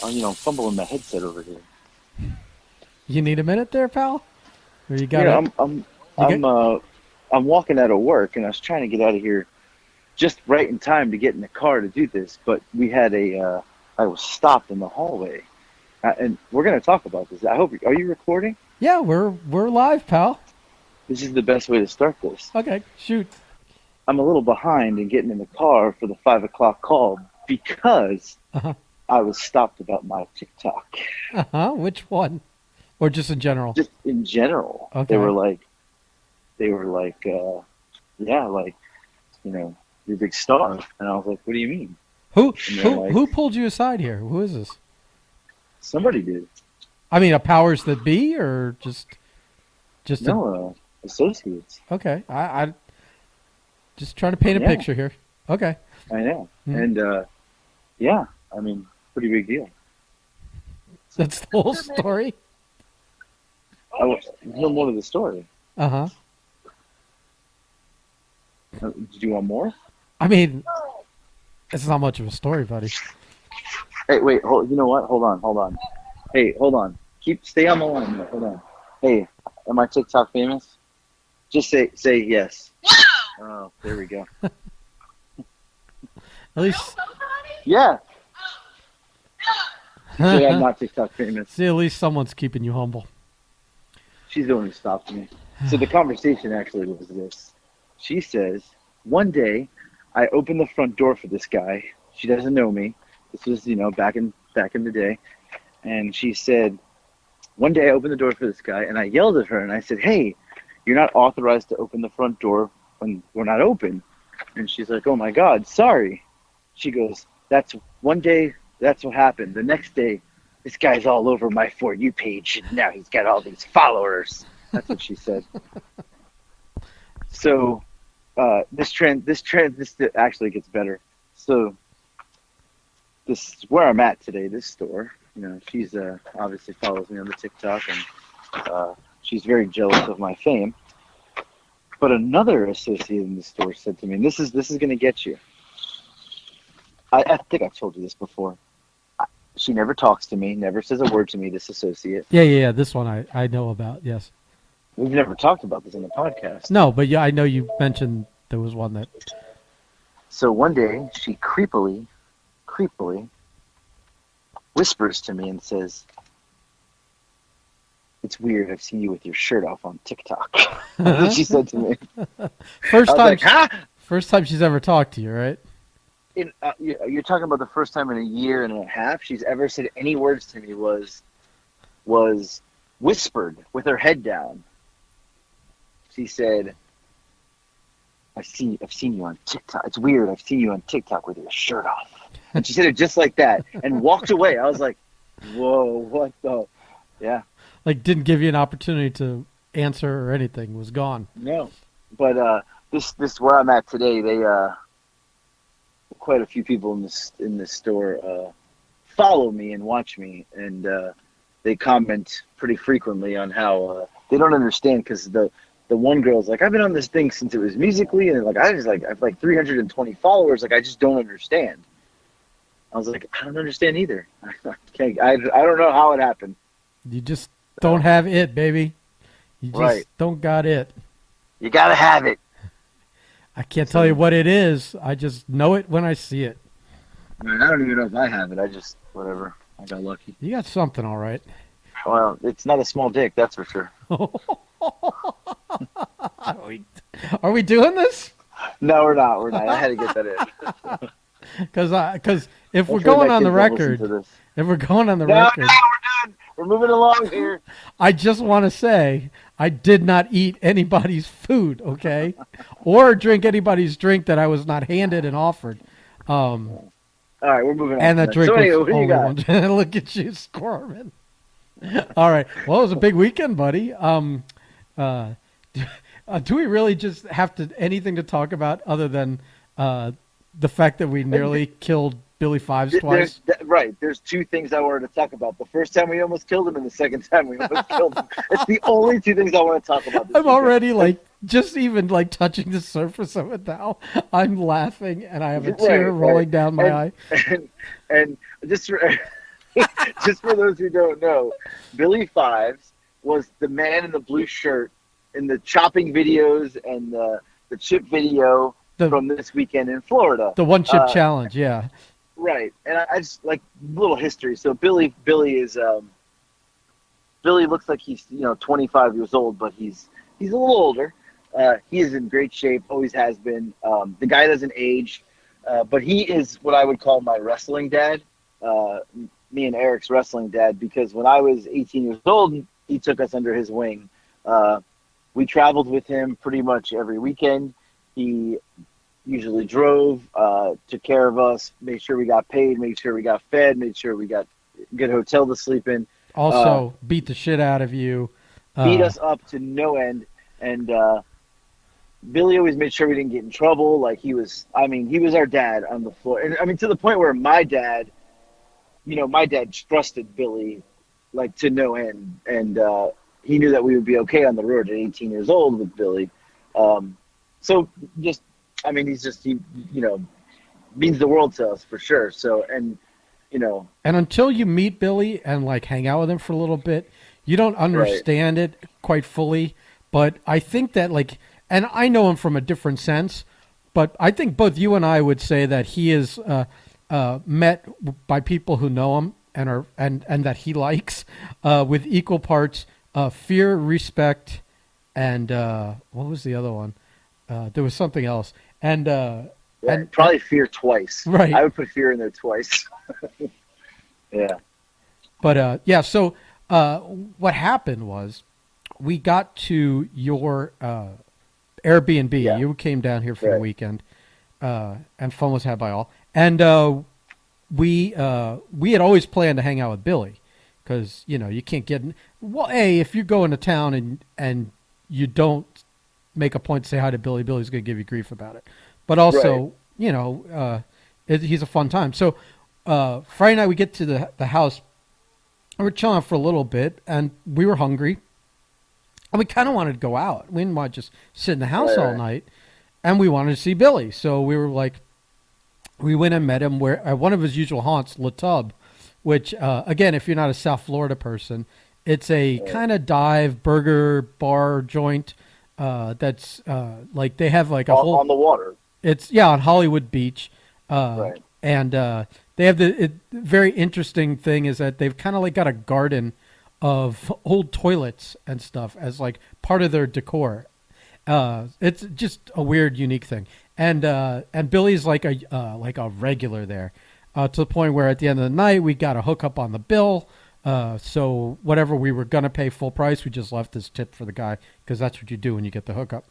fumbling my headset over here. You need a minute there, pal? Or you got Yeah, it? I'm I'm You get? I'm walking out of work, and I was trying to get out of here just right in time to get in the car to do this. But I was stopped in the hallway, and we're gonna talk about this. Are you recording? Yeah, we're live, pal. This is the best way to start this. Okay, shoot. I'm a little behind in getting in the car for the 5 o'clock call because Uh-huh. I was stopped about my TikTok. Uh-huh. Which one? Or just in general? Just in general, Okay. they were like, yeah, like, you're a big star. And I was like, what do you mean? Who And they're who like, who pulled you aside here? Who is this? somebody did. I mean, a powers that be, or just a No, associates. okay. I just trying to paint a Yeah, picture here. Okay. I know. Hmm. And yeah, I mean, pretty big deal. That's the whole story. No more to the story. Uh-huh. Did you want more? I mean, it's not much of a story, buddy. Hey, wait, hold, you know what? Hold on. Hey, hold on. Stay on the line. Hold on. Hey, am I TikTok famous? Just say yes. Oh, there we go. At least Yeah, say I'm not TikTok famous. see, at least someone's keeping you humble. She's the one who stopped me. So the conversation actually was this. She says, one day I opened the front door for this guy. She doesn't know me. This was, back in the day. And she said, one day I opened the door for this guy and I yelled at her and I said, hey, you're not authorized to open the front door when we're not open. And she's like, oh my God, sorry. She goes, that's one day, that's what happened. The next day, this guy's all over my For You page, and now he's got all these followers. That's what she said. So this actually gets better. So this is where I'm at today. This store, she's obviously follows me on the TikTok, and she's very jealous of my fame. But another associate in the store said to me, and this is going to get you. I think I've told you this before. She never talks to me, never says a word to me, this associate. Yeah. This one I know about. Yes. We've never talked about this in the podcast. No, but yeah, I know you mentioned there was one that. So one day, she creepily whispers to me and says, it's weird, I've seen you with your shirt off on TikTok. That's what she said to me. First I was time. like, huh? First time she's ever talked to you, right? You're talking about the first time in a year and a half she's ever said any words to me was whispered with her head down. She said, I've seen you on TikTok. It's weird. I've seen you on TikTok with your shirt off. And she said it just like that and walked away. I was like, whoa, what the? Yeah. Like, didn't give you an opportunity to answer or anything. Was gone. No. But this where I'm at today, they quite a few people in this store follow me and watch me, and they comment pretty frequently on how they don't understand because the one girl's like, I've been on this thing since it was Musically, and like I have like 320 followers, like I just don't understand. I was like, I don't understand either. I don't know how it happened. You just don't have it, baby. You just Right. don't got it. You gotta have it. I can't tell you what it is. I just know it when I see it. I don't even know if I have it. I just whatever. I got lucky. You got something, all right. Well, it's not a small dick, that's for sure. Are we doing this? No, we're not. We're not. I had to get that in. Because if we're Hopefully going my on the kids won't listen record, to this. if we're going on the No, record, we're done. We're moving along here. I just want to say I did not eat anybody's food, okay, or drink anybody's drink that I was not handed and offered. All right, we're moving on. And that drink So anyway, was what do you only got? one. Look at you squirming. All right. Well, it was a big weekend, buddy. Do we really just have anything to talk about other than the fact that we nearly killed Billy Fives twice? There's two things I wanted to talk about. The first time we almost killed him, and the second time we almost killed him. It's the only two things I want to talk about. I'm already just even touching the surface of it now. I'm laughing, and I have a tear rolling down my eye. And just Just for those who don't know, Billy Fives was the man in the blue shirt in the chopping videos and the chip video the from this weekend in Florida. the one chip challenge, yeah. Right, and I just like little history. So Billy is Billy looks like he's 25 years old, but he's a little older. He is in great shape, always has been. The guy doesn't age, but he is what I would call my wrestling dad. Me and Eric's wrestling dad, because when I was 18 years old, he took us under his wing. We traveled with him pretty much every weekend. He usually drove, took care of us, made sure we got paid, made sure we got fed, made sure we got a good hotel to sleep in. Also, beat the shit out of you. Beat us up to no end, and Billy always made sure we didn't get in trouble. Like he was our dad on the floor, and I mean to the point where my dad trusted Billy like to no end, and he knew that we would be okay on the road at 18 years old with Billy. So just, I mean, he means the world to us for sure. So, and And until you meet Billy and like hang out with him for a little bit, you don't understand it quite fully. But I think that and I know him from a different sense, but I think both you and I would say that he is met by people who know him and that he likes with equal parts fear, respect, and what was the other one? There was something else, and probably fear twice. Right, I would put fear in there twice. Yeah, but yeah. So what happened was we got to your Airbnb. Yeah. You came down here for the weekend, and fun was had by all. And we had always planned to hang out with Billy because you can't get if you go into town and you don't make a point to say hi to Billy, Billy's going to give you grief about it. But also, he's a fun time. So Friday night we get to the house. And we're chilling out for a little bit, and we were hungry, and we kind of wanted to go out. We didn't want to just sit in the house all night, and we wanted to see Billy. So we were like, we went and met him at one of his usual haunts, La Tub, which, again, if you're not a South Florida person, it's a kind of dive burger bar joint that's like they have like a whole on the water. It's on Hollywood Beach, and they have the very interesting thing is that they've kind of like got a garden of old toilets and stuff as like part of their decor. It's just a weird, unique thing. And Billy's like a regular there, to the point where at the end of the night we got a hookup on the bill. So whatever we were gonna pay full price, we just left this tip for the guy because that's what you do when you get the hookup.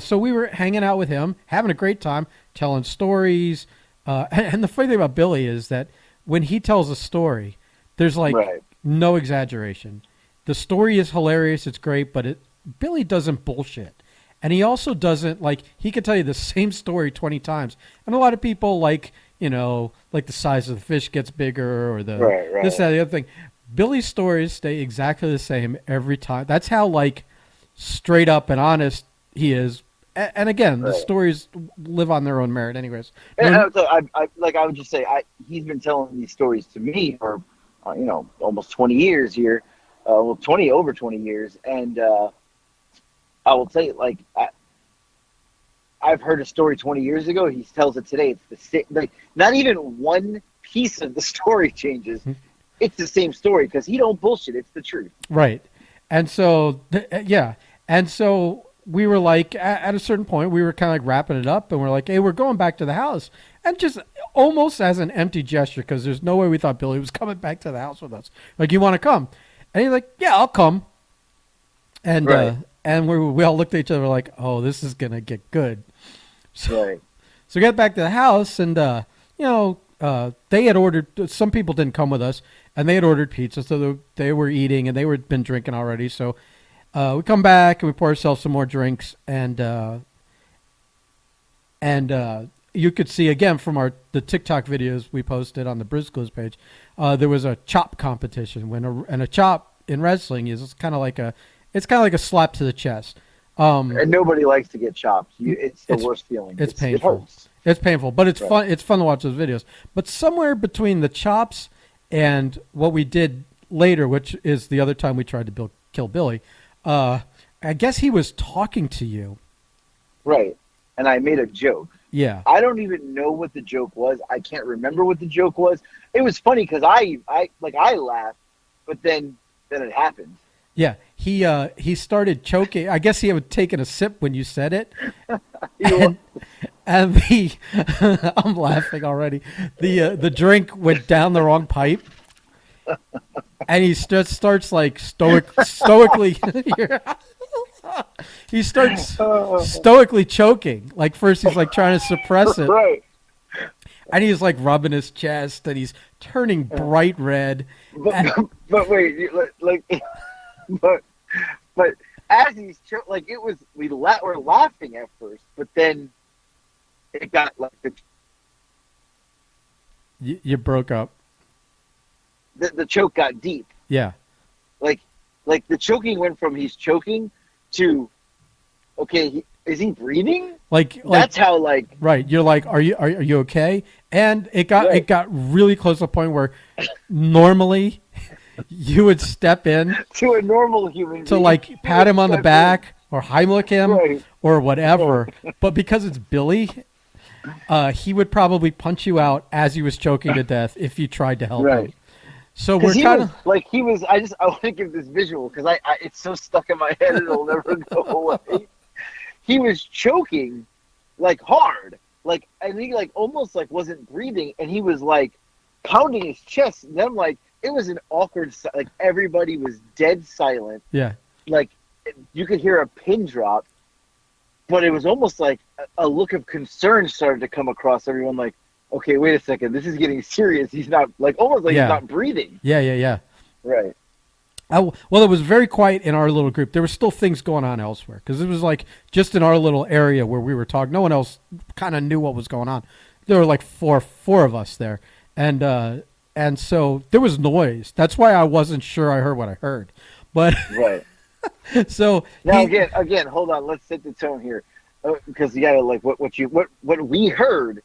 So we were hanging out with him, having a great time, telling stories. And the funny thing about Billy is that when he tells a story, there's like no exaggeration. The story is hilarious, it's great, but Billy doesn't bullshit. And he also doesn't he could tell you the same story 20 times. And a lot of people like the size of the fish gets bigger or this, that, the other thing. Billy's stories stay exactly the same every time. That's how straight up and honest he is. And again, the stories live on their own merit, anyways. And I would just say, he's been telling these stories to me for, almost 20 years here, over 20 years, and I will tell you, I've heard a story 20 years ago. He tells it today. It's the same. Not even one piece of the story changes. It's the same story because he don't bullshit. It's the truth. Right, and so and so. We were at a certain point, we were kind of wrapping it up, and we're like, hey, we're going back to the house. And just almost as an empty gesture, because there's no way we thought Billy was coming back to the house with us. Like, you want to come? And he's like, yeah, I'll come. And we all looked at each other like, oh, this is going to get good. So we got back to the house, and, they had ordered, some people didn't come with us, and they had ordered pizza, so they were eating, and they were been drinking already, so... we come back and we pour ourselves some more drinks, and you could see again from the TikTok videos we posted on the Briscoes page. There was a chop competition and a chop in wrestling is kind of like a slap to the chest. And nobody likes to get chopped. It's the worst feeling. It's painful. It's painful, but it's fun. It's fun to watch those videos. But somewhere between the chops And what we did later, which is the other time we tried to kill Billy, I guess he was talking to you. Right. And I made a joke. Yeah. I don't even know what the joke was. I can't remember what the joke was. It was funny because I laughed, but then it happened. Yeah. He started choking. I guess he had taken a sip when you said it. And the I'm laughing already. The drink went down the wrong pipe. And he starts like stoically he starts stoically choking. Like first he's like trying to suppress it. Right. And he's like rubbing his chest and he's turning bright red. But wait, like but as he's like it was we're laughing at first, but then it got like you broke up. The choke got deep. Yeah. Like the choking went from he's choking to okay, is he breathing? Like that's how like right. You're like, are you okay? And it got really close to the point where normally you would step in to a normal human to like pat him on the back or Heimlich him or whatever. But because it's Billy, he would probably punch you out as he was choking to death if you tried to help him. So we're kind of like he was. I want to give this visual because I it's so stuck in my head it'll never go away. He was choking like hard, like and he like almost like wasn't breathing, and he was like pounding his chest. And then like it was an awkward, like everybody was dead silent. Yeah, like you could hear a pin drop, but it was almost like a look of concern started to come across everyone. Like, okay, wait a second, this is getting serious. He's not like almost like he's not breathing. Yeah. Right. Well, it was very quiet in our little group. There were still things going on elsewhere because it was like just in our little area where we were talking. No one else kind of knew what was going on. There were like four of us there, and so there was noise. That's why I wasn't sure I heard what I heard. But right. So now again, hold on. Let's set the tone here because you gotta like what we heard.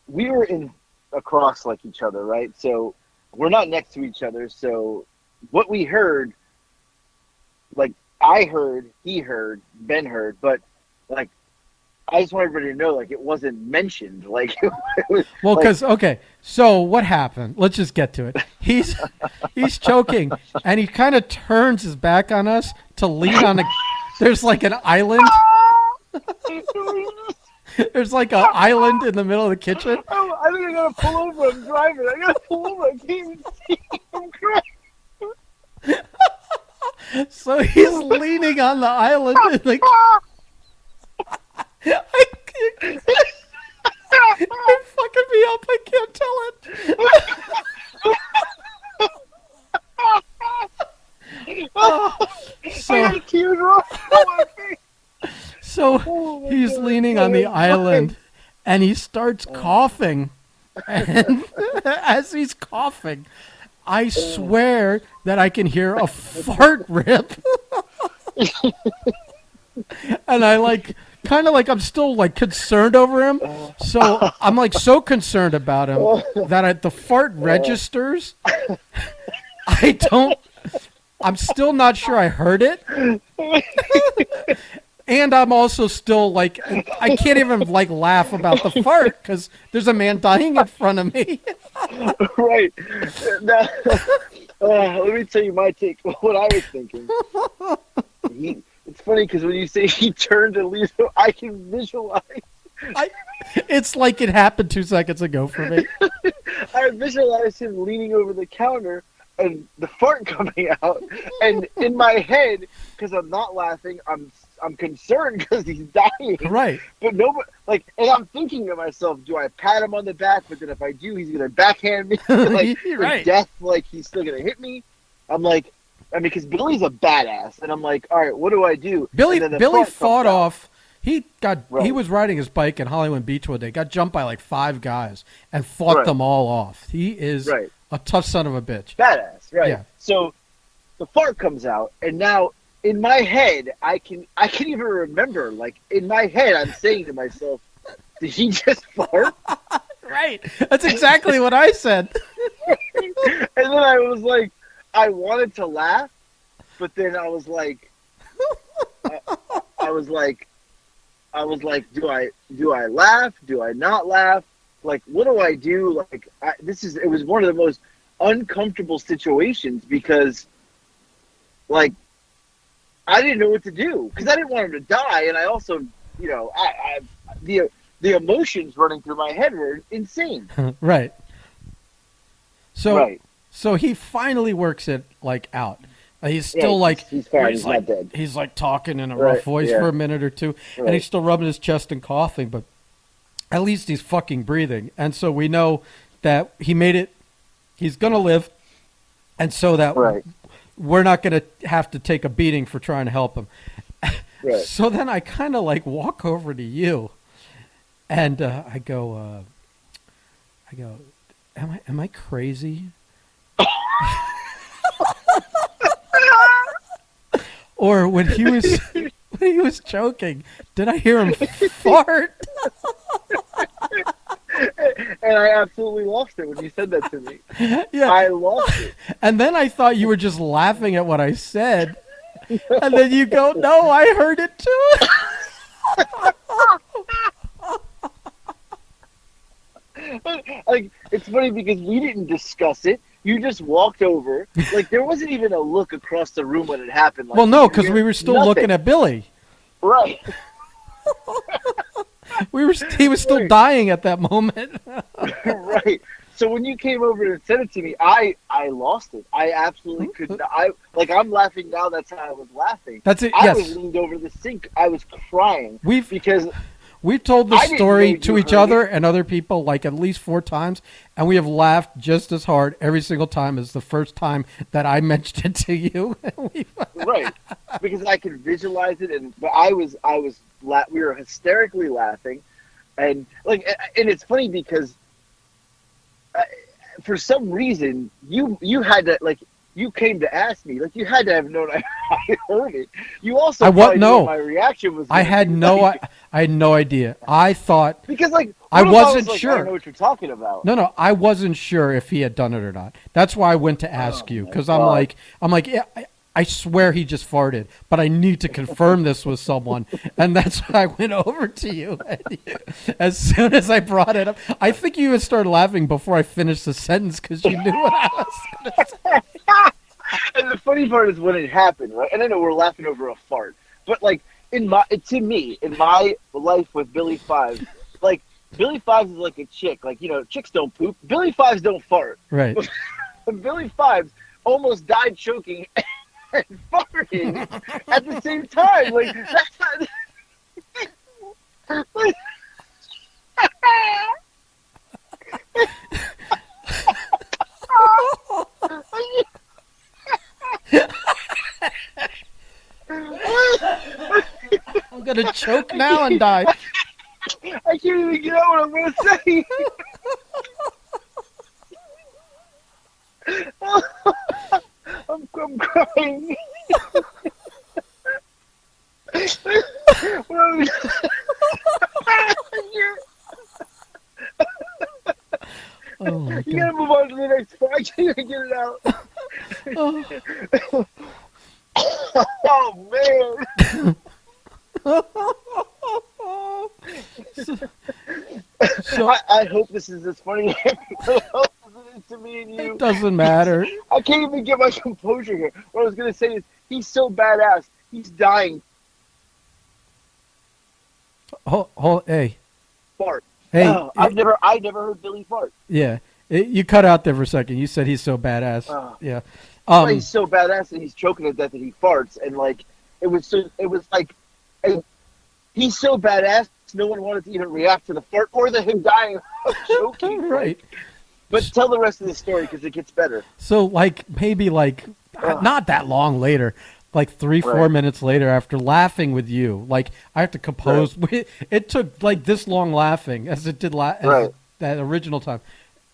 We were in across like each other, right? So we're not next to each other. So what we heard, like I heard, he heard, Ben heard, but like I just want everybody to know, like it wasn't mentioned. Like it was, well, because okay, so what happened? Let's just get to it. He's choking, and he kind of turns his back on us to lean on a. There's like an island. There's like an island in the middle of the kitchen. I think I gotta pull over. I'm driving. I gotta pull over. I can't even see. I'm crying. So he's leaning on the island and like. You're fucking me up. I can't tell it. So tears rolling down my face. So he's leaning on the island, and he starts coughing. And as he's coughing, I swear that I can hear a fart rip. And I like, kind of like I'm still like concerned over him. So I'm like so concerned about him that the fart registers. I'm still not sure I heard it. And I'm also still like, I can't even like laugh about the fart because there's a man dying in front of me. Right. Now, let me tell you my take. What I was thinking. It's funny because when you say he turned to leave, I can visualize. It's like it happened 2 seconds ago for me. I visualized him leaning over the counter and the fart coming out, and in my head, because I'm not laughing, I'm concerned because he's dying. Right. But nobody, like, and I'm thinking to myself, do I pat him on the back? But then if I do, he's gonna backhand me, like right. death. Like he's still gonna hit me. I'm like, I mean, because Billy's a badass, and I'm like, all right, what do I do? Billy fought off. He was riding his bike in Hollywood Beach one day, got jumped by like 5 guys, and fought them all off. He is a tough son of a bitch. Badass, right? Yeah. So the fart comes out, and now in my head, I can even remember. Like in my head, I'm saying to myself, "Did he just fart?" Right. That's exactly what I said. then I was like, I wanted to laugh, but then I was like, I, I was like, do I laugh? Do I not laugh? Like, what do I do? Like, it was one of the most uncomfortable situations because, like, I didn't know what to do because I didn't want him to die, and I also, the emotions running through my head were insane. Right. So Right. so he finally works it like out. He's Yeah, still like he's fine. He's like not dead. he's like talking in a Right, rough voice yeah. for a minute or two, and Right. he's still rubbing his chest and coughing, but at least he's fucking breathing. And so we know that he made it. He's gonna live, and so that Right. we're not gonna have to take a beating for trying to help him. Right. So then I kind of like walk over to you, and I go, am I crazy? Or when he was choking, did I hear him fart? And I absolutely lost it when you said that to me. Yeah. I lost it. And then I thought you were just laughing at what I said. And then you go, no, I heard it too. Like, it's funny because we didn't discuss it. You just walked over. Like, there wasn't even a look across the room when it happened. Like, Well, no, because we were still looking at Billy. Right. He was still Right. dying at that moment. Right. So when you came over and said it to me, I lost it. I absolutely couldn't. I'm laughing now. That's how I was laughing. That's it. I Yes. was leaned over the sink. I was crying because We've told the I didn't story know to you each heard other it. and other people like at least 4 times, and we have laughed just as hard every single time as the first time that I mentioned it to you. Right, because I could visualize it, but we were hysterically laughing, and it's funny because for some reason you had to you came to ask me, like, you had to have known I heard it. You also probably knew my reaction was. I had no idea. I thought because like I what if wasn't like, sure. I don't know what you're talking about. No, I wasn't sure if he had done it or not. That's why I went to ask you because I'm God. like, yeah, I swear he just farted, but I need to confirm this with someone, and that's why I went over to you. As soon as I brought it up, I think you even started laughing before I finished the sentence because you knew what I was going to say. And the funny part is when it happened, right? And I know we're laughing over a fart, but like in my life with Billy Fives, like Billy Fives is like a chick. Like, chicks don't poop. Billy Fives don't fart. Right. Billy Fives almost died choking and farting at the same time. Like, that's not. I'm gonna choke now and die. I can't even get out what I'm gonna say. I'm crying. Oh my You God. gotta move on to the next part. I can't even get it out. Oh man. So I hope this is as funny as to me and you. it doesn't matter. I can't even get my composure here. What I was gonna say is he's so badass. He's dying. Hey, Fart. hey. I never heard Billy fart. Yeah, you cut out there for a second. You said he's so badass. Yeah. He's so badass and he's choking to death and he farts and like it was like he's so badass no one wanted to even react to the fart or him dying of choking. Right. But tell the rest of the story because it gets better. So maybe not that long later, like 3-4 Right. minutes later, after laughing with you, like I have to compose. Right. It took like this long laughing as it did Right. that original time,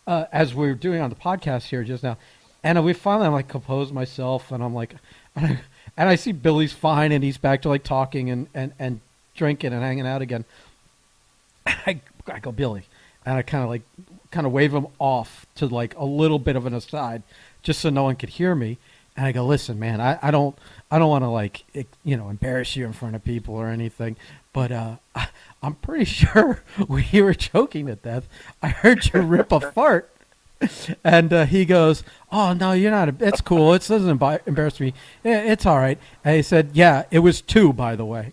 as we were doing on the podcast here just now, and I'm like composed myself, and I'm like, and I see Billy's fine, and he's back to like talking and drinking and hanging out again. I go, Billy, and I kind of like kind of wave him off to like a little bit of an aside, just so no one could hear me. And I go, listen, man, I don't want to like embarrass you in front of people or anything, but I'm pretty sure we were choking to death. I heard you rip a fart. And he goes, "Oh no, you're not. It's cool. It doesn't embarrass me. It's all right." And he said, "Yeah, it was 2, by the way."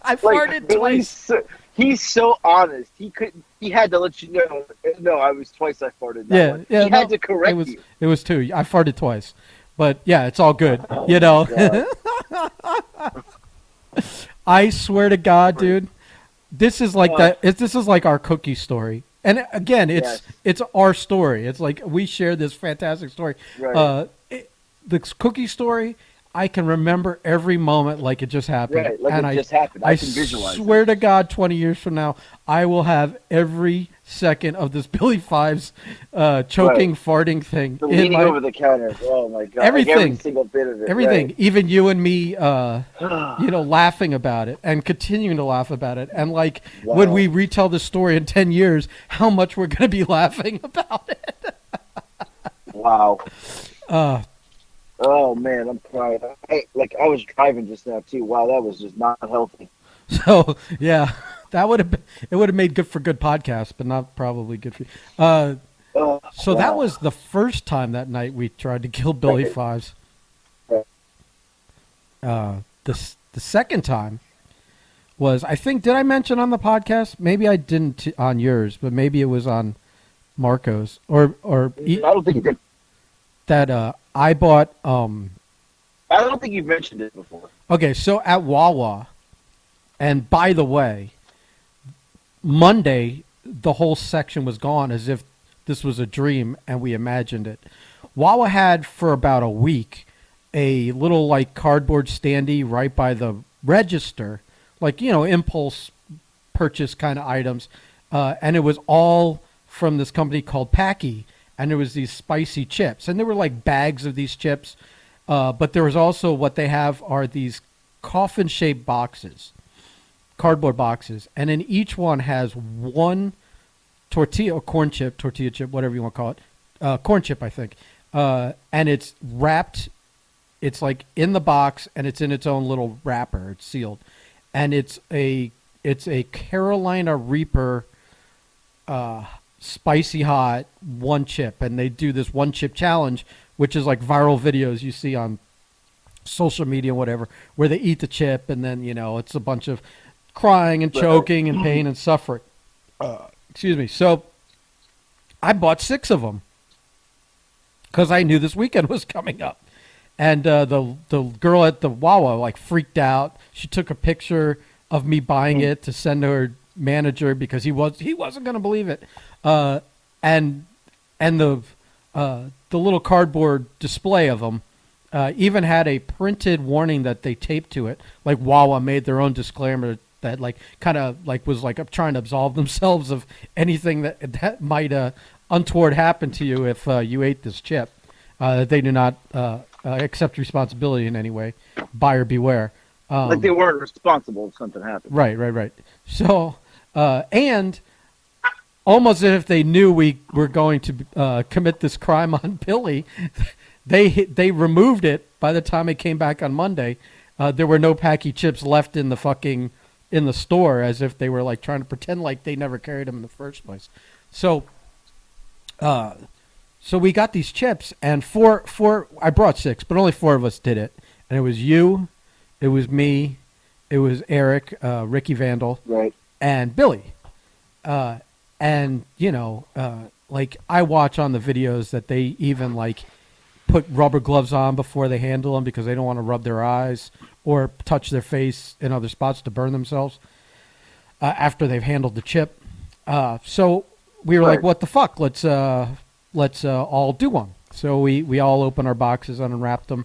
I farted twice. He's so honest. He couldn't. He had to let you know. No, I was twice. I farted. That one. Yeah. He had to correct you. It was 2. I farted twice, but yeah, it's all good. I swear to God, dude, this is like that. This is like our cookie story. And again, it's our story. It's like we share this fantastic story. Right. The cookie story, I can remember every moment like it just happened. Right, like it just happened. I can visualize it. I swear to God, 20 years from now, I will have every second of this Billy Fives choking, farting thing. The leaning over the counter. Oh, my God. Everything. Like every single bit of it. Everything. Right. Even you and me, laughing about it and continuing to laugh about it. And, like, when we retell this story in 10 years, how much we're going to be laughing about it. Wow. Oh, man, I'm crying. I was driving just now, too. Wow, that was just not healthy. So, yeah, it would have made good for good podcast, but not probably good for you. So that was the first time that night we tried to kill Billy Fives. The second time was, I think, did I mention on the podcast? Maybe I didn't on yours, but maybe it was on Marco's. Or I don't think you did. That I bought. I don't think you've mentioned it before. Okay, so at Wawa, and by the way, Monday the whole section was gone as if this was a dream and we imagined it. Wawa had for about a week a little like cardboard standee right by the register, like impulse purchase kind of items, and it was all from this company called Packy. And there was these spicy chips. And there were like bags of these chips. But there was also what they have are these coffin-shaped boxes, cardboard boxes. And in each one has one tortilla chip, whatever you want to call it. Corn chip, I think. And it's wrapped. It's like in the box and it's in its own little wrapper. It's sealed. And it's a Carolina Reaper spicy hot one chip, and they do this one chip challenge, which is like viral videos you see on social media, whatever, where they eat the chip and then it's a bunch of crying and choking and pain and suffering. Excuse me. So I bought 6 of them because I knew this weekend was coming up, and the girl at the Wawa like freaked out. She took a picture of me buying it to send to her manager because he wasn't going to believe it. And the little cardboard display of them even had a printed warning that they taped to it. Like Wawa made their own disclaimer that like kind of like was like trying to absolve themselves of anything that might untoward happen to you if you ate this chip. They do not accept responsibility in any way. Buyer beware. Like they weren't responsible if something happened. Right. So, and almost as if they knew we were going to commit this crime on Billy, they removed it by the time it came back on Monday. There were no Packy chips left in the store, as if they were like trying to pretend like they never carried them in the first place. So we got these chips, and four. I brought 6, but only 4 of us did it, and it was you. It was me, it was Eric, Ricky Vandal, right, and Billy. And, like I watch on the videos that they even like put rubber gloves on before they handle them because they don't want to rub their eyes or touch their face in other spots to burn themselves after they've handled the chip. So we were like, what the fuck? Let's all do one. So we all opened our boxes and unwrapped them.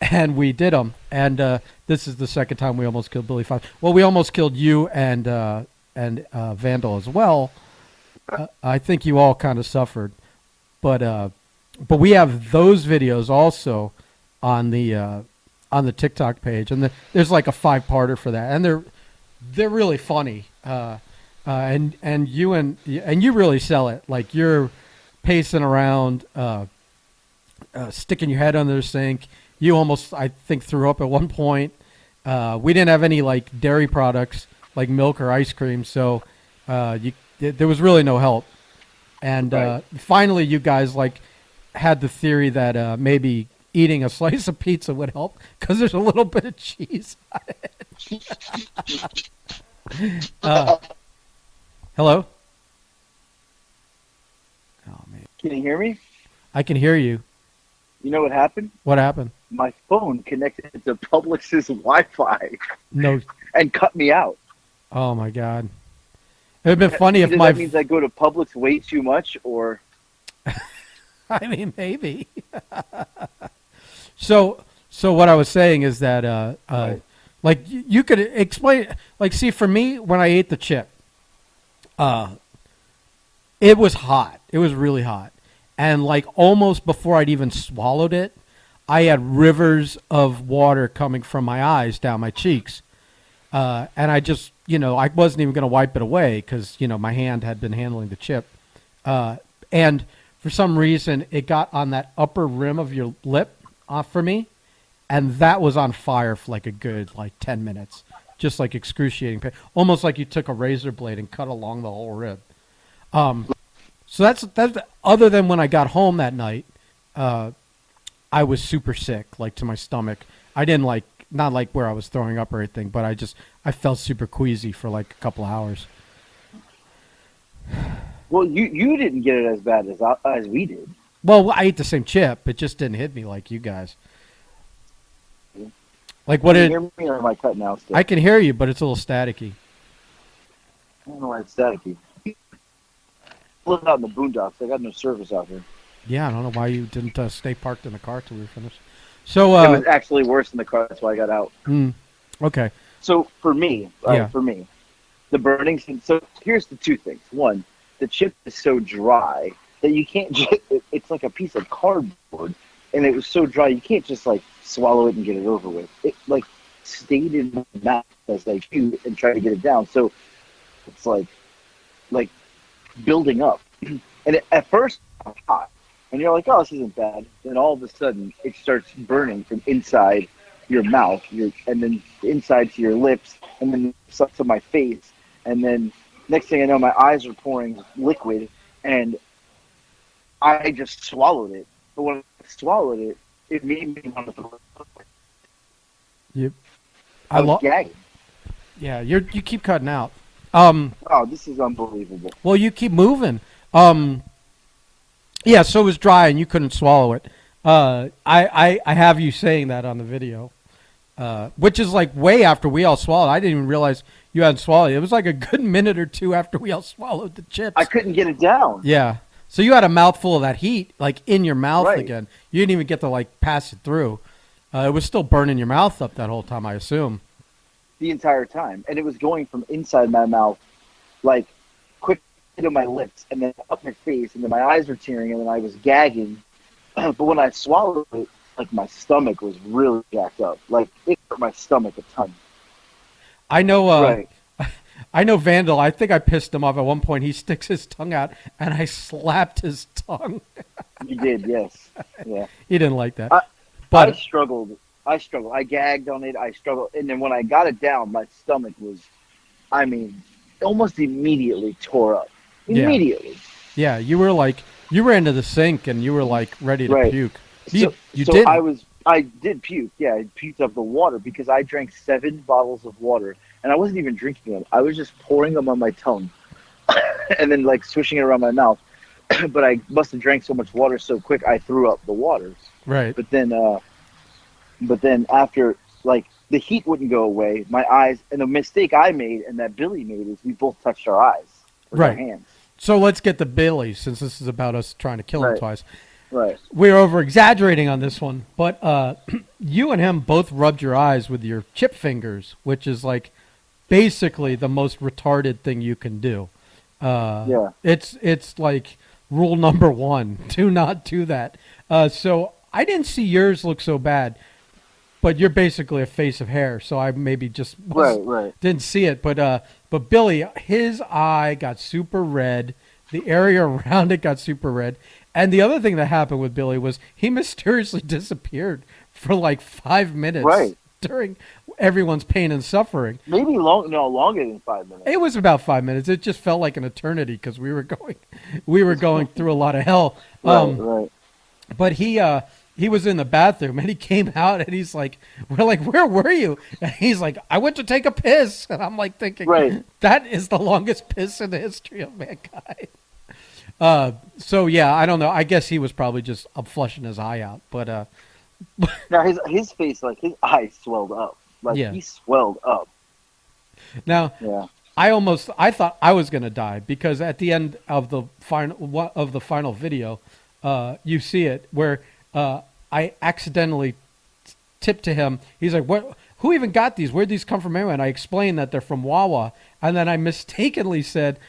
And we did them, and this is the second time we almost killed Billy Fives. Well, we almost killed you and Vandal as well. I think you all kind of suffered, but we have those videos also on the TikTok page, and there's like a 5-parter for that, and they're really funny. and you really sell it. Like you're pacing around, sticking your head under the sink. You almost, I think, threw up at one point. We didn't have any like dairy products like milk or ice cream, so there was really no help. And Right. finally, you guys like had the theory that maybe eating a slice of pizza would help because there's a little bit of cheese. Uh, hello. Oh man, Can you hear me? I can hear you. You know what happened? What happened? My phone connected to Publix's Wi-Fi No. and cut me out. Oh my God. It'd been funny if Either my. that means I go to Publix way too much, or I mean, maybe. So what I was saying is that Right. like you could explain, like, see, for me when I ate the chip, uh it was hot. It was really hot. And like almost before I'd even swallowed it, I had rivers of water coming from my eyes down my cheeks. And I just, I wasn't even going to wipe it away because, my hand had been handling the chip. And for some reason, it got on that upper rim of your lip for me. And that was on fire for like a good, like 10 minutes. Just like excruciating pain. Almost like you took a razor blade and cut along the whole rib. So that's other than when I got home that night, I was super sick, like to my stomach. I didn't like, not like where I was throwing up or anything, but I felt super queasy for like a couple hours. well, you didn't get it as bad as we did. Well, I ate the same chip. It just didn't hit me like you guys. Like what Can you it, hear me, or am I cutting out still? I can hear you, but it's a little staticky. I don't know why it's staticky. Living out in the boondocks, I got no service out here. Yeah, I don't know why you didn't stay parked in the car till we were finished. So, It was actually worse in the car. That's why I got out. okay. So for me, Yeah. the burning. So here's the two things. One, the chip is so dry that you can't. It's like a piece of cardboard, and it was so dry you can't just like swallow it and get it over with. It like stayed in my mouth as I chewed and tried to get it down. So it's like building up, and at first it's hot, and you're like, oh, this isn't bad. Then all of a sudden it starts burning from inside your mouth, and then inside to your lips, and then up to my face, and then next thing I know, my eyes are pouring liquid, and I just swallowed it. But when I swallowed it, it made me want to throw up. Yep. I was gagging. Yeah, you keep cutting out. Oh, this is unbelievable. Well, you keep moving. Yeah, so it was dry and you couldn't swallow it. I have you saying that on the video, which is like way after we all swallowed. I didn't even realize you hadn't swallowed it. It was like a good minute or two after we all swallowed the chips. I couldn't get it down. Yeah. So you had a mouthful of that heat, like in your mouth Right. again. You didn't even get to like pass it through. It was still burning your mouth up that whole time, I assume. The entire time, and it was going from inside my mouth, like quick into my lips, and then up my face, and then my eyes were tearing, and then I was gagging. But when I swallowed it, like my stomach was really jacked up. Like it hurt my stomach a ton. I know. Right. I know Vandal. I think I pissed him off at one point. He sticks his tongue out, and I slapped his tongue. You did, yes. Yeah. He didn't like that. I But struggled. I gagged on it. I struggled, and then when I got it down, my stomach was, I mean, almost immediately tore up. Yeah. Immediately. yeah, you were into the sink, and you were like ready to Right. puke. So You did. I did puke. Yeah, I puked up the water because I drank 7 bottles of water, and I wasn't even drinking them. I was just pouring them on my tongue, and then like swishing it around my mouth. But I must have drank so much water so quick I threw up the waters. Right. But then after, like, the heat wouldn't go away, my eyes, and the mistake I made and that Billy made is we both touched our eyes with our Right. hands. So let's get to Billy, since this is about us trying to kill him Right. twice. Right. We're over exaggerating on this one, but you and him both rubbed your eyes with your chip fingers, which is like basically the most retarded thing you can do. Yeah. It's like rule number 1: do not do that. So I didn't see yours look so bad, but you're basically a face of hair, so I maybe just Right. didn't see it. But But Billy, his eye got super red. The area around it got super red. And the other thing that happened with Billy was he mysteriously disappeared for like 5 minutes Right. during everyone's pain and suffering. Maybe longer than 5 minutes. It was about 5 minutes. It just felt like an eternity because we were going through a lot of hell. Right. But he was in the bathroom and he came out and he's like, we're like, where were you? And he's like, I went to take a piss. And I'm like thinking, Right. that is the longest piss in the history of mankind. So yeah, I don't know. I guess he was probably just flushing his eye out. But Now his face, like his eyes swelled up. Like Yeah. he swelled up. now Yeah. I thought I was gonna die because at the end of the final video, you see it where I accidentally tipped to him. He's like, "What? Who even got these? Where'd these come from anyway?" And I explained that they're from Wawa, and then I mistakenly said,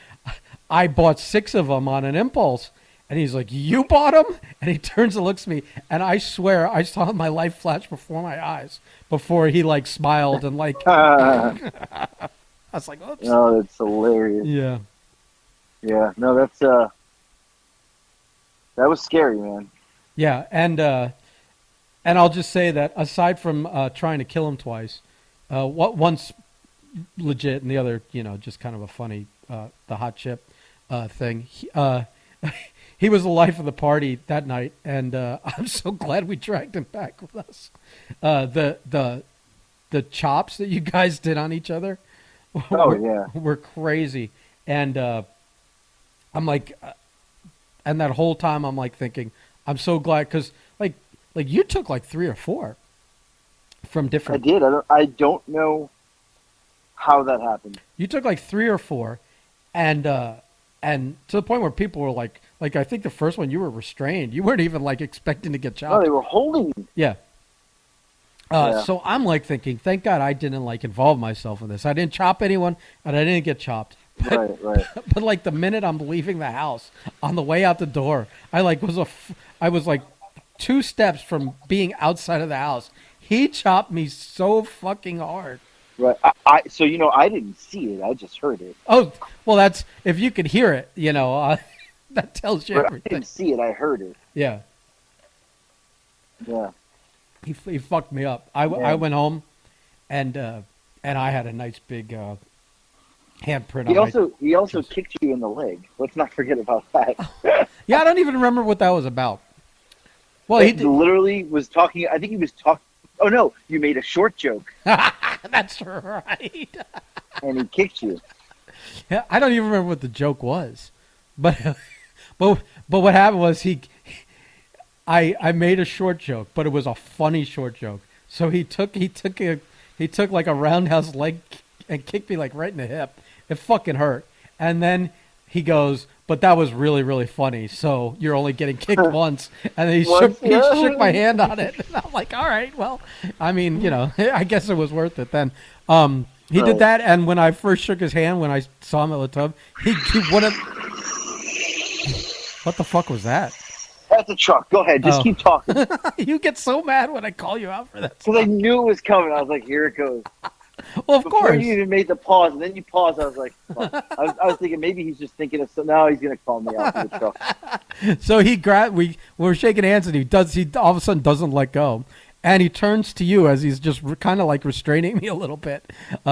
"I bought 6 of them on an impulse." And he's like, "You bought them?" And he turns and looks at me, and I swear I saw my life flash before my eyes before he like smiled and like I was like, "Oops." No, that's hilarious. Yeah. Yeah. No, that's that was scary, man. Yeah, and I'll just say that aside from trying to kill him twice, once legit and the other, just kind of a funny, the hot chip thing. He was the life of the party that night, and I'm so glad we dragged him back with us. The chops that you guys did on each other, were crazy, and I'm like, and that whole time I'm like thinking, I'm so glad because like you took like 3 or 4 from I different. did. I don't know how that happened. You took like 3 or 4, and to the point where people were like I think the first one you were restrained. You weren't even like expecting to get No, chopped. they were holding me. Yeah. Yeah. So I'm like thinking, thank God I didn't like involve myself in this. I didn't chop anyone, and I didn't get chopped. But, Right. but like the minute I'm leaving the house, on the way out the door, I was like 2 steps from being outside of the house. He chopped me so fucking hard. Right. So I didn't see it. I just heard it. Oh, well, that's if you could hear it, that tells you But I everything. didn't see it. I heard it. Yeah, Yeah. he fucked me up. I went home, and I had a nice big handprint He on he also kicked you in the leg. Let's not forget about that. Yeah, I don't even remember what that was about. Well, He literally was talking. I think he was talking. Oh no! You made a short joke, That's right. and he kicked you. Yeah, I don't even remember what the joke was, but but what happened was I made a short joke, but it was a funny short joke. So he took like a roundhouse leg and kicked me like right in the hip. It fucking hurt. And then he goes, "But that was really, really funny. So you're only getting kicked once." And then he shook my hand on it. And I'm like, "All right, well, I mean, I guess it was worth it then." He did that, and when I first shook his hand, when I saw him at the tub, he wouldn't. What the fuck was that? That's a truck. Go ahead. Just keep talking. You get so mad when I call you out for that. Because I knew it was coming. I was like, here it goes. Well, of Before course. you even made the pause, and then you paused, I was like, fuck. I was thinking maybe he's just thinking of some. Now he's gonna call me out for the truck. So he we were shaking hands, and he all of a sudden doesn't let go, and he turns to you as he's just kind of like restraining me a little bit,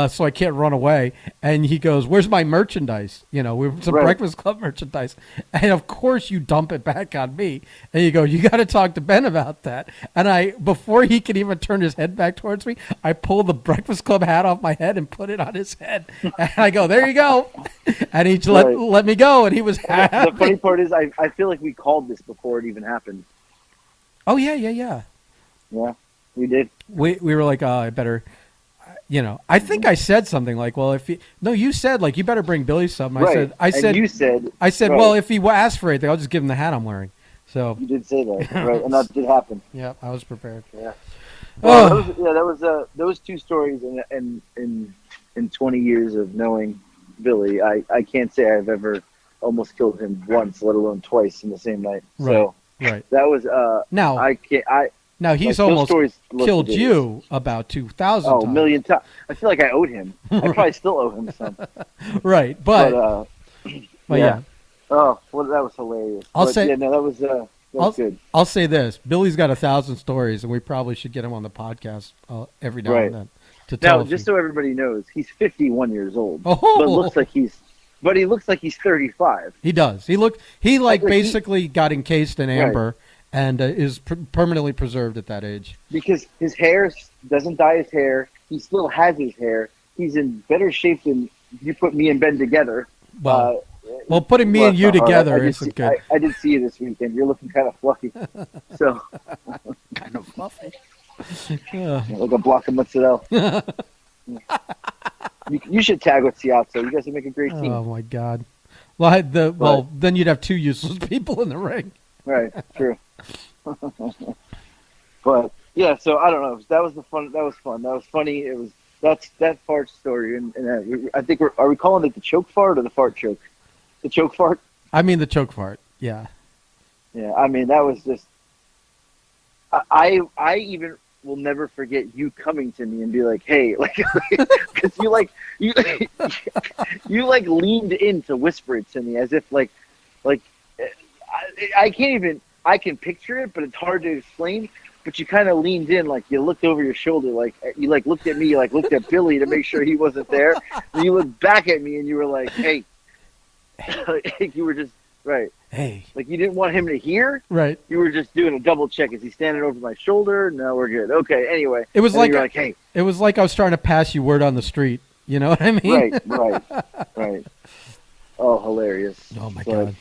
so I can't run away. And he goes, "Where's my merchandise? Some Breakfast Club merchandise." And of course, you dump it back on me, and you go, "You got to talk to Ben about that." And before he can even turn his head back towards me, I pull the Breakfast Club hat off my head and put it on his head, and I go, "There you go," and he let me go, and he was happy. The funny part is, I feel like we called this before it even happened. Oh yeah. Yeah, we did. We were like, "Oh, I better." I think I said something like, "Well, you said like you better bring Billy something." Right. I said, you said, right. Well, if he asks for anything, I'll just give him the hat I'm wearing. So you did say that, right? And that did happen. yeah, I was prepared. Yeah. Well, that was those 2 stories in 20 years of knowing Billy. I can't say I've ever almost killed him once, let alone twice in the same night. Right. So Right. that was Now I can't. Now he's Like, those almost stories look killed ridiculous. you about 2,000 Oh, a times. million times. I feel like I owed him. I probably still owe him some. Right, But but yeah, yeah. Oh, well, that was hilarious. I'll But say yeah, no, that was I'll good. I'll say this: Billy's got 1,000 stories, and we probably should get him on the podcast every now and Right. then to tell Now, a just few. so everybody knows, he's 51 years old, but looks Oh, like he looks like he's 35. he does. He like Like he, basically got encased in right. amber and is permanently preserved at that age. Because his hair doesn't dye his hair. He still has his hair. He's in better shape than you put me and Ben together. Uh, Well, putting me well, and it's you not hard. together isn't good. I did see you this weekend. You're looking kind of fluffy. So, Kind of fluffy. like a block of mozzarella. You should tag with Siazzo. You guys would make a great team. Oh my God. Well, then you'd have two useless people in the ring. Right, true. But yeah, so I don't know. That was fun. That was fun. That was funny. That fart story, and I think are we calling it the choke fart or the fart choke? The choke fart. I mean the choke fart. Yeah. Yeah, I mean that was just. I even will never forget you coming to me and be like, "Hey," like, because you like leaned in to whisper it to me as if like I can't even. I can picture it, but it's hard to explain. But you kind of leaned in, like you looked over your shoulder, like you like looked at me, you like looked at Billy to make sure he wasn't there. And you looked back at me, and you were like, "Hey," like you were just right. Hey. Like you didn't want him to hear. Right. You were just doing a double check. Is he standing over my shoulder? No, we're good. Okay. Anyway, It was and like, you're like, hey, it was like I was trying to pass you word on the street. You know what I mean? right. Oh, hilarious. Oh my But, God.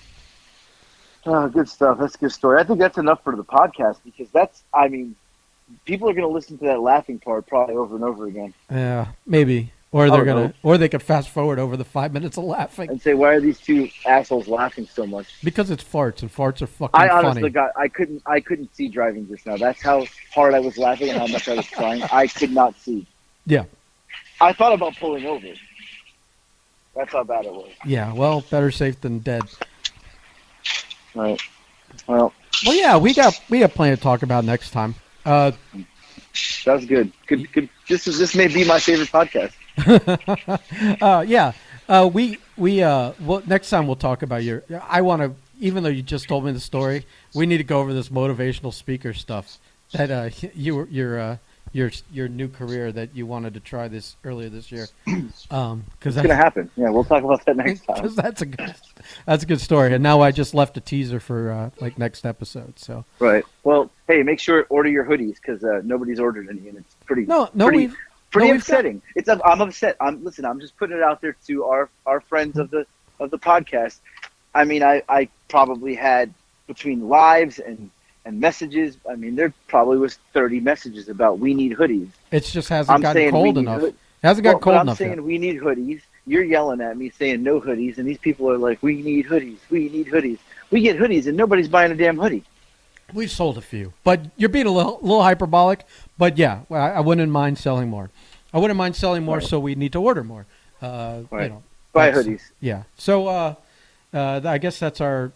oh, good stuff. That's a good story. I think that's enough for the podcast because I mean, people are going to listen to that laughing part probably over and over again Yeah, maybe. Or they could fast forward over the 5 minutes of laughing and say, why are these two assholes laughing so much? because it's farts and farts are fucking I honestly funny. I couldn't see driving just now. That's how hard I was laughing and how much I was trying. I could not see. Yeah. I thought about pulling over. That's how bad it was. Yeah. Well, better safe than dead. Right. Well, Yeah, we got plenty to talk about next time. that was good. Good. This may be my favorite podcast. Yeah. Well, next time we'll talk about I want to, even though you just told me the story, we need to go over this motivational speaker stuff that your new career that you wanted to try this earlier this year. It's gonna happen. Yeah, we'll talk about that next time. Because that's a good story. And now I just left a teaser for like next episode. So Right. Well, hey, make sure order your hoodies because nobody's ordered any, and it's pretty we've upsetting. I'm upset. I'm just putting it out there to our friends of the podcast. I mean, I probably had between lives and messages. I mean, there probably was 30 messages about we need hoodies. It just hasn't gotten cold enough. It hasn't got cold enough I'm saying yet. we need hoodies. You're yelling at me saying no hoodies, and these people are like, we need hoodies. We need hoodies. We get hoodies, and nobody's buying a damn hoodie. We've sold a few, but you're being a little hyperbolic. But yeah, I wouldn't mind selling more. I wouldn't mind selling more, Right. so we need to order more. Right. You know, Buy hoodies. Yeah. So I guess that's our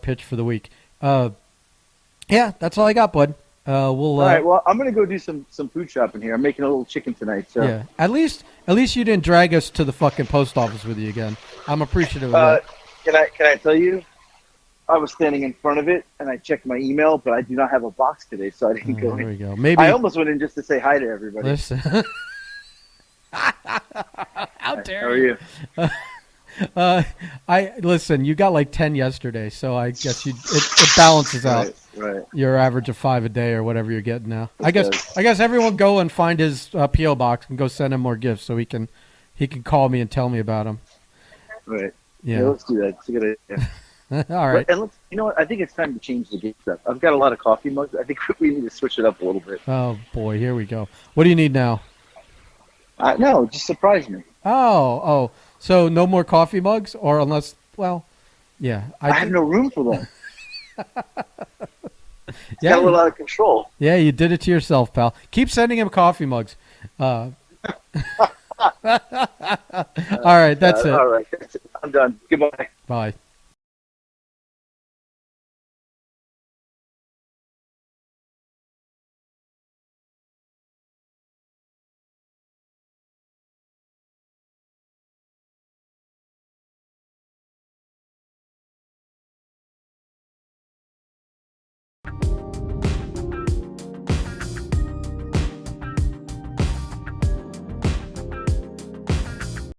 pitch for the week. Yeah, that's all I got, bud. We'll. All right. Well, I'm gonna go do some food shopping here. I'm making a little chicken tonight. So Yeah. At least you didn't drag us to the fucking post office with you again. I'm appreciative of that. Can I tell you? I was standing in front of it and I checked my email, but I do not have a box today, so I didn't go There in. we go. Maybe I almost went in just to say hi to everybody. listen. How dare How are you? I listen. You got like 10 yesterday, so I guess it balances out Right. your average of 5 a day or whatever you're getting now. It I guess does. everyone go and find his PO box and go send him more gifts so he can call me and tell me about them. Right. Yeah. Let's do that. It's a good idea. All right. And you know what? I think it's time to change the gift stuff. I've got a lot of coffee mugs. I think we need to switch it up a little bit. Oh boy, here we go. What do you need now? No, just surprise me. Oh. So no more coffee mugs, or unless, well, yeah. I have no room for them. Yeah, Got a little out of control. yeah, you did it to yourself, pal. Keep sending him coffee mugs. All right, that's it. All right. I'm done. Goodbye. Bye.